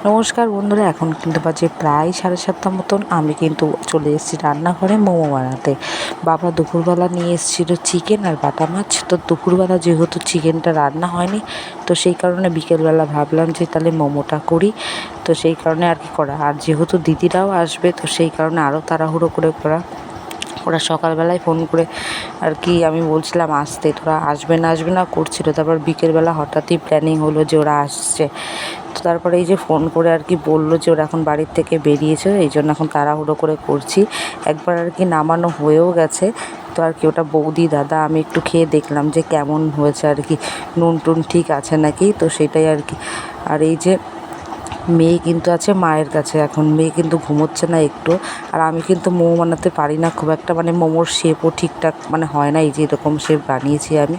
নমস্কার বন্ধুরা, এখন কিন্তু বাজে প্রায় 7:30 মতন। আমি কিন্তু চলে এসেছি রান্নাঘরে মোমো বানাতে। বাবা দুপুরবেলা নিয়ে এসেছিল চিকেন আর বাটা মাছ। তো দুপুরবেলা যেহেতু চিকেনটা রান্না হয়নি, তো সেই কারণে বিকেলবেলা ভাবলাম যে তাহলে মোমোটা করি। তো সেই কারণে আর কি করা, আর যেহেতু দিদিরাও আসবে তো সেই কারণে আরও তাড়াহুড়ো করে করা। ওরা সকালবেলায় ফোন করে আর কি আমি বলছিলাম আসতে, তোরা আসবে না করছিল। তারপর বিকেলবেলা হঠাৎই প্ল্যানিং হলো যে ওরা আসছে। তো তারপরে এই যে ফোন করে আর কি বললো যে ওরা এখন বাড়ির থেকে বেরিয়েছে, এই জন্য এখন তাড়াহুড়ো করে করছি। একবার আর কি নামানো হয়েও গেছে। তো আর কি ওটা বৌদি দাদা আমি একটু খেয়ে দেখলাম যে কেমন হয়েছে আর কি, নুন টুন ঠিক আছে নাকি। তো সেটাই আর কি। আর এই যে মেয়ে কিন্তু আছে মায়ের কাছে, এখন মেয়ে কিন্তু ঘুমোচ্ছে না একটু। আর আমি কিন্তু মোমো বানাতে পারি না খুব একটা, মানে মোমোর শেপও ঠিকঠাক মানে হয় না। এই যে এরকম শেপ বানিয়েছি আমি,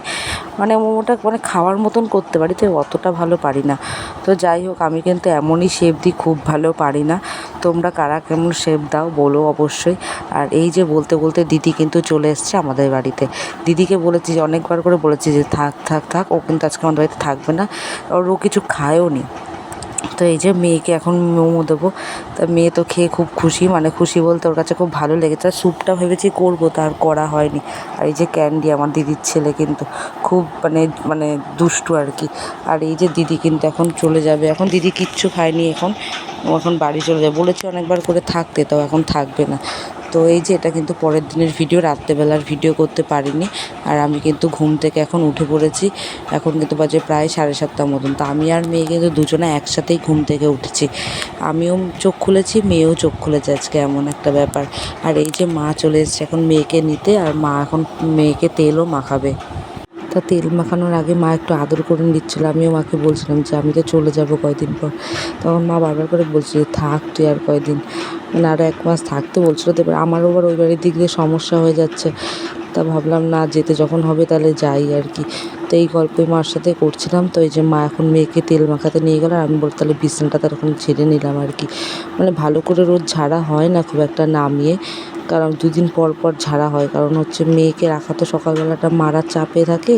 মানে মোমোটা মানে খাওয়ার মতন করতে পারি, তো অতটা ভালো পারি না। তো যাই হোক, আমি কিন্তু এমনই শেপ দিই, খুব ভালো পারি না। তোমরা কারা কেমন শেপ দাও বলো অবশ্যই। আর এই যে বলতে বলতে দিদি কিন্তু চলে এসছে আমাদের বাড়িতে। দিদিকে বলেছি যে অনেকবার করে বলেছি যে থাক থাক থাক, ও কিন্তু আজকে আমাদের বাড়িতে থাকবে না। আর ও কিছু খায়ও নি। তো এই যে মেয়েকে এখন মোমো দেবো। তা মেয়ে তো খেয়ে খুব খুশি, মানে খুশি বলতে ওর কাছে খুব ভালো লেগেছে। আর স্যুপটা ভেবেছি করবো, তা আর করা হয়নি। আর এই যে ক্যান্ডি আমার দিদির ছেলে কিন্তু খুব মানে মানে দুষ্টু আর কি। আর এই যে দিদি কিন্তু এখন চলে যাবে, এখন দিদি কিচ্ছু খায়নি, এখন বাড়ি চলে যাবে। বলেছি অনেকবার করে থাকতে, তাও এখন থাকবে না। তো এই যে এটা কিন্তু পরের দিনের ভিডিও, রাত্রেবেলার ভিডিও করতে পারিনি। আর আমি কিন্তু ঘুম থেকে এখন উঠে পড়েছি। এখন কিন্তু বাজে প্রায় 7:30 মতন। তো আমি আর মেয়ে কিন্তু দুজনে একসাথেই ঘুম থেকে উঠেছি। আমিও চোখ খুলেছি, মেয়েও চোখ খুলেছে, আজকে এমন একটা ব্যাপার। আর এই যে মা চলে এসেছে এখন মেয়েকে নিতে, আর মা এখন মেয়েকে তেলও মাখাবে। তা তেল মাখানোর আগে মা একটু আদর করে নিচ্ছিল। আমিও মাকে বলছিলাম যে আমি তো চলে যাব কয়দিন পর। তখন মা বারবার করে বলছিল থাক তুই আর কয়দিন, মানে আরও 1 মাস থাকতে বলছিল। তো এবার আমারও আবার ওই বাড়ির দিক দিয়ে সমস্যা হয়ে যাচ্ছে। তা ভাবলাম না, যেতে যখন হবে তাহলে যাই আর কি। তো এই গল্পই মার সাথে করছিলাম। তো এই যে মা এখন মেয়েকে তেল মাখাতে নিয়ে গেল, আর আমি বলতে তাহলে বিছানাটা তখন ঝেড়ে নিলাম আর কি। মানে ভালো করে রোজ ঝাড়া হয় না খুব একটা নামিয়ে, কারণ 2 দিন পর পর ঝাড়া হয়। কারণ হচ্ছে মেয়েকে রাখা তো সকালবেলাটা মারা চাপে থাকে।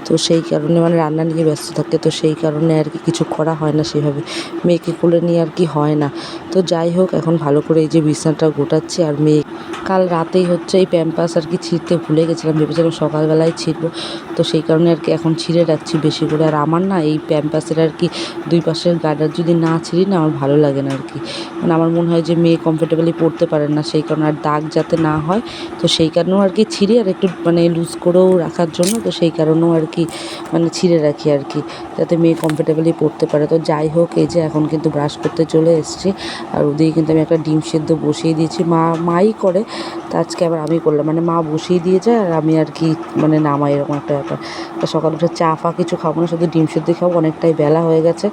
তো সেই কারণে মানে রান্না নিয়ে ব্যস্ত থাকে, তো সেই কারণে আর কি কিছু করা হয় না সেভাবে। মেয়েকে কোলে নিয়ে আর কি হয় না। তো যাই হোক, এখন ভালো করে এই যে বিছানাটা গোটাচ্ছি। আর মেয়ে কাল রাতেই হচ্ছে এই প্যাম্পাস আর কি ছিঁড়তে ভুলে গেছিলাম, ভেবেছিলাম সকালবেলায় ছিঁড়বো। তো সেই কারণে আর কি এখন ছিঁড়ে রাখছি বেশি করে। আর আমার না এই প্যাম্পাসের আর কি 2 পাশের গার্ডার যদি না ছিঁড়ি না, আমার ভালো লাগে না আর কি। মানে আমার মনে হয় যে মেয়ে কমফোর্টেবলি পড়তে পারে না, সেই কারণে। আর দাগ যাতে না হয়, তো সেই কারণেও আর কি ছিঁড়ি। আর একটু মানে লুজ করেও রাখার জন্য, তো সেই কারণেও আর কি মানে ছিঁড়ে রাখি আর কি, যাতে মেয়ে কমফোর্টেবলি পড়তে পারে। তো যাই হোক, এই যে এখন কিন্তু ব্রাশ করতে চলে এসেছি। আর ওদিকে কিন্তু আমি একটা ডিম সেদ্ধ বসিয়ে দিয়েছি, মাই করে। তা আজকে আবার আমি করলাম, মানে মা বসিয়ে দিয়ে যায় আর আমি আর কি মানে নামাই, এরকম একটা ব্যাপার। তা সকালে উঠে চা ফা কিছু খাবো না, শুধু ডিম সেদ্ধ খাবো, অনেকটাই বেলা হয়ে গেছে।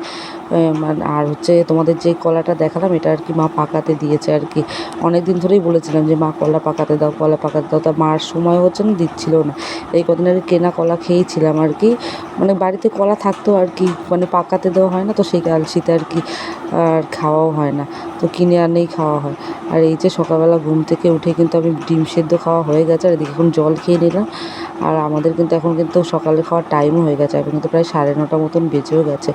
আর হচ্ছে তোমাদের যে কলাটা দেখালাম, এটা আর কি মা পাকাতে দিয়েছে আর কি। অনেক দিন ধরেই বলেছিলাম যে মা কলা পাকাতে দাও, কলা পাকাতে দাও। তা মার সময় হচ্ছে না, দিচ্ছিল না। এই কদিন আর কেনা কলা খেয়েছিলাম আর কি। মানে বাড়িতে কলা থাকতো আর কি, মানে পাকাতে দেওয়া হয় না, তো সেই কালশিতে আর কি আর খাওয়াও হয় না। তো কিনে আনেই খাওয়া হয়। আর এই যে সকালবেলা ঘুম থেকে উঠে কিন্তু আমি ডিম সেদ্ধ খাওয়া হয়ে গেছে, আর এদিকে এখন জল খেয়ে নিলাম। আর আমাদের কিন্তু এখন কিন্তু সকালে খাওয়ার টাইমও হয়ে গেছে, এখন কিন্তু প্রায় 9:30 মতন বেজেও গেছে।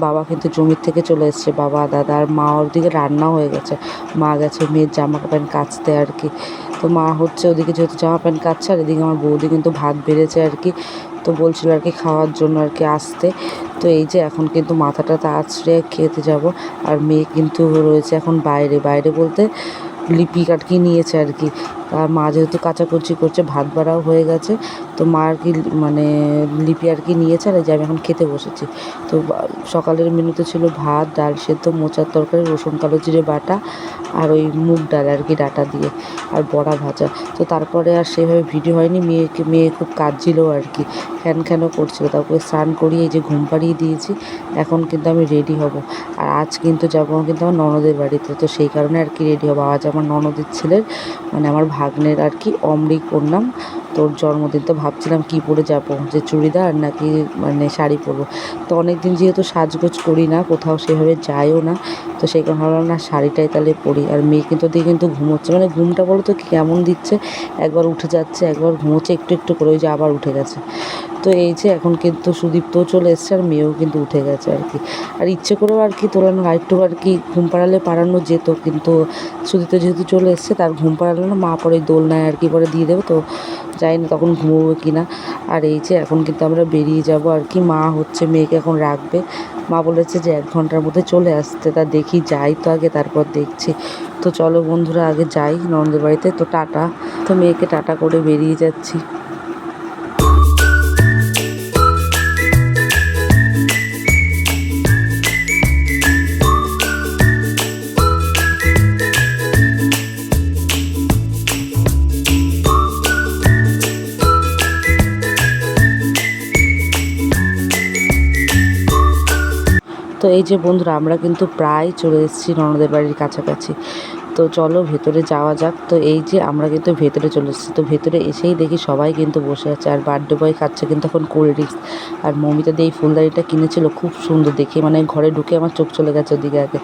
বাবা কিন্তু জমির থেকে চলে এসছে, বাবা দাদা আর মা। ওদিকে রান্নাও হয়ে গেছে, মা গেছে মেয়ের জামা প্যান্ট কাচতে আর কি। তো মা হচ্ছে ওদিকে যেহেতু জামা প্যান্ট কাচছে, আর এদিকে আমার বৌদি কিন্তু ভাত বেড়েছে আর কি। তো বলছিল আর কি খাওয়ার জন্য আর কি আসতে। তো এই যে এখন কিন্তু মাথাটা আঁচড়ে খেতে যাব। আর মেয়ে কিন্তু রয়েছে এখন বাইরে, বাইরে বলতে লিপি কাটকি নিয়েছে আর কি। আর মা যেহেতু কাচাকুচি করছে, ভাত বাড়াও হয়ে গেছে, তো মা আর কি মানে লিপি আর কি নিয়েছে। আর এই যে আমি এখন খেতে বসেছি। তো সকালের মেনুতে ছিল ভাত, ডাল সেদ্ধ, মোচার তরকারি, রসুন কালো জিরে বাটা, আর ওই মুগ ডাল আর কি ডাঁটা দিয়ে, আর বড়া ভাজা। তো তারপরে আর সেভাবে ভিডিও হয়নি। মেয়ে খুব কাঁদছিল আর কি, খ্যানখ্যানও করছিল। তারপরে স্নান করিয়ে এই যে ঘুম পাড়িয়ে দিয়েছি। এখন কিন্তু আমি রেডি হব। আর আজ কিন্তু যাবো কিন্তু আমার ননদের বাড়িতে, তো সেই কারণে আর কি রেডি হবো। আজ আমার ননদের ছেলের মানে আমার ভাগ্নের আর কি অমৃক ওর নাম, তোর জন্মদিন, তো ভাবছিলাম কী পরে যাবো, যে চুড়িদার নাকি মানে শাড়ি পরবো। তো অনেক দিন যেহেতু সাজগোজ করি না, কোথাও সেভাবে যাইও না, তো সেই কারণে ভাবলাম না শাড়িটাই তাহলে পরি। আর মেয়ে কিন্তু দিয়ে কিন্তু ঘুমোচ্ছে, মানে ঘুমটা বলো তো কেমন দিচ্ছে, একবার উঠে যাচ্ছে একবার ঘুমোচ্ছে একটু একটু করে, ওই যে আবার উঠে গেছে। তো এই যে এখন কিন্তু সুদীপ্তও চলে এসছে আর মেয়েও কিন্তু উঠে গেছে আর কি। আর ইচ্ছে করেও আর কি তোলানো, আরেকটু আর কি ঘুম পাড়ালে পাড়ানো যেত, কিন্তু সুদীপ্ত যেহেতু চলে এসছে তার ঘুম পাড়ালো না, মা পরে দোলনায় আর কি পরে দিয়ে দেবো, তো জানি না তখন ঘুমোবো কি না। আর এই যে এখন কিন্তু আমরা বেরিয়ে যাব আর কি, মা হচ্ছে মেয়েকে এখন রাখবে, মা বলেছে যে 1 ঘন্টার মধ্যে চলে আসতে, তা দেখি যাই তো আগে তারপর দেখছি। তো চলো বন্ধুরা আগে যাই ননদের বাড়িতে, তো টাটা। তো মেয়েকে টাটা করে বেরিয়ে যাচ্ছি। তো এই যে বন্ধুরা আমরা কিন্তু প্রায় চলে এসেছি ননদের বাড়ির কাছাকাছি। তো চলো ভেতরে যাওয়া যাক। তো এই যে আমরা কিন্তু ভেতরে চলে এসেছি, তো ভেতরে এসেই দেখি সবাই কিন্তু বসে আছে, আর বার্থডে বয় খাচ্ছে কিন্তু এখন কোল্ড ড্রিঙ্কস। আর মৌমিতা দিয়ে এই ফুলদানিটা কিনেছিল, খুব সুন্দর দেখে, মানে ঘরে ঢুকে আমার চোখ চলে গেছে ওদিকে আগে।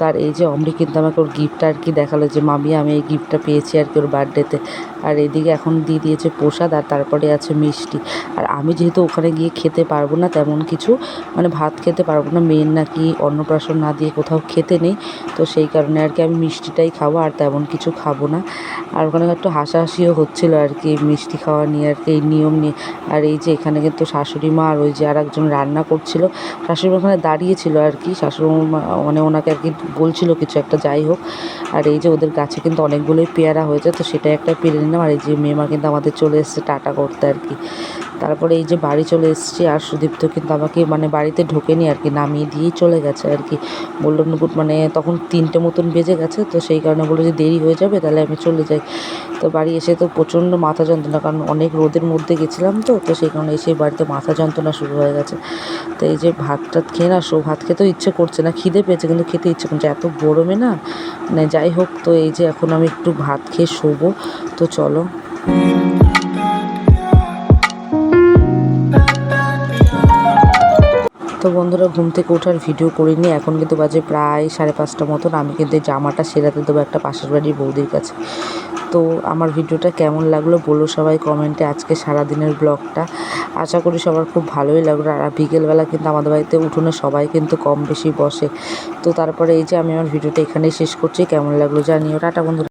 তার এই যে অমরি কিন্তু আমাকে ওর গিফটটা আর কি দেখালো, যে মামি আমি এই গিফটটা পেয়েছি আর কি ওর বার্থডেতে। আর এদিকে এখন দিয়ে দিয়েছে প্রসাদ, আর তারপরে আছে মিষ্টি। আর আমি যেহেতু ওখানে গিয়ে খেতে পারবো না তেমন কিছু, মানে ভাত খেতে পারবো না, মেয়ের নাকি অন্নপ্রাশন না দিয়ে কোথাও খেতে নেই, তো সেই কারণে আর কি আমি মিষ্টিটাই খাবো, আর তেমন কিছু খাবো না। আর ওখানে একটু হাসাহাসিও হচ্ছিলো আর কি মিষ্টি খাওয়া নিয়ে আর কি, এই নিয়ম নিয়ে। আর এই যে এখানে কিন্তু শাশুড়ি মা আর ওই যে আর একজন রান্না করছিল, শাশুড়ি মা ওখানে দাঁড়িয়েছিল আর কি, শাশুড়ি মা মানে ওনাকে আর কি বলছিল কিছু একটা, যাই হোক। আর এই যে ওদের গাছে কিন্তু অনেকগুলোই পেয়ারা হয়েছে, তো সেটাই একটা পেরে নিলাম। আর এই যে মেয়েমা কিন্তু আমাদের চলে এসেছে টাটা করতে আর কি। তারপরে এই যে বাড়ি চলে এসেছি, আর সুদীপ্ত কিন্তু আমাকে মানে বাড়িতে ঢোকেনি আর কি, নামিয়ে দিয়েই চলে গেছে আর কি। বললো নুপুর মানে তখন 3টে মতন বেজে গেছে, তো সেই কারণে বললো যে দেরি হয়ে যাবে তাহলে আমি চলে যাই। তো বাড়ি এসে তো প্রচণ্ড মাথা যন্ত্রণা, কারণ অনেক রোদের মধ্যে গেছিলাম, তো সেই কারণে এসে বাড়িতে মাথা যন্ত্রণা শুরু হয়ে গেছে। তো এই যে ভাত টাত খেয়ে না, ভাত খেতেও ইচ্ছে করছে না, খিদে পেয়েছে কিন্তু খেতে ইচ্ছে করছে এত গরমে না, মানে যাই হোক। তো এই যে এখন আমি একটু ভাত খেয়ে শোবো, তো চলো। তো বন্ধুরা ঘুম থেকে ওঠার ভিডিও করিনি, এখন কিন্তু বাজে প্রায় 5:30 মতন। আমি কিন্তু এই জামাটা সেরাতে দেবো একটা পাশের বাড়ির বৌদির কাছে। তো আমার ভিডিওটা কেমন লাগলো বলো সবাই কমেন্টে, আজকে সারাদিনের ব্লগটা। আশা করি সবার খুব ভালোই লাগলো। আর বিকেলবেলা কিন্তু আমাদের বাড়িতে উঠোনে সবাই কিন্তু কম বেশি বসে। তো তারপরে এই যে আমি আমার ভিডিওটা এখানেই শেষ করছি, কেমন লাগলো জানিও। টাটা বন্ধুরা।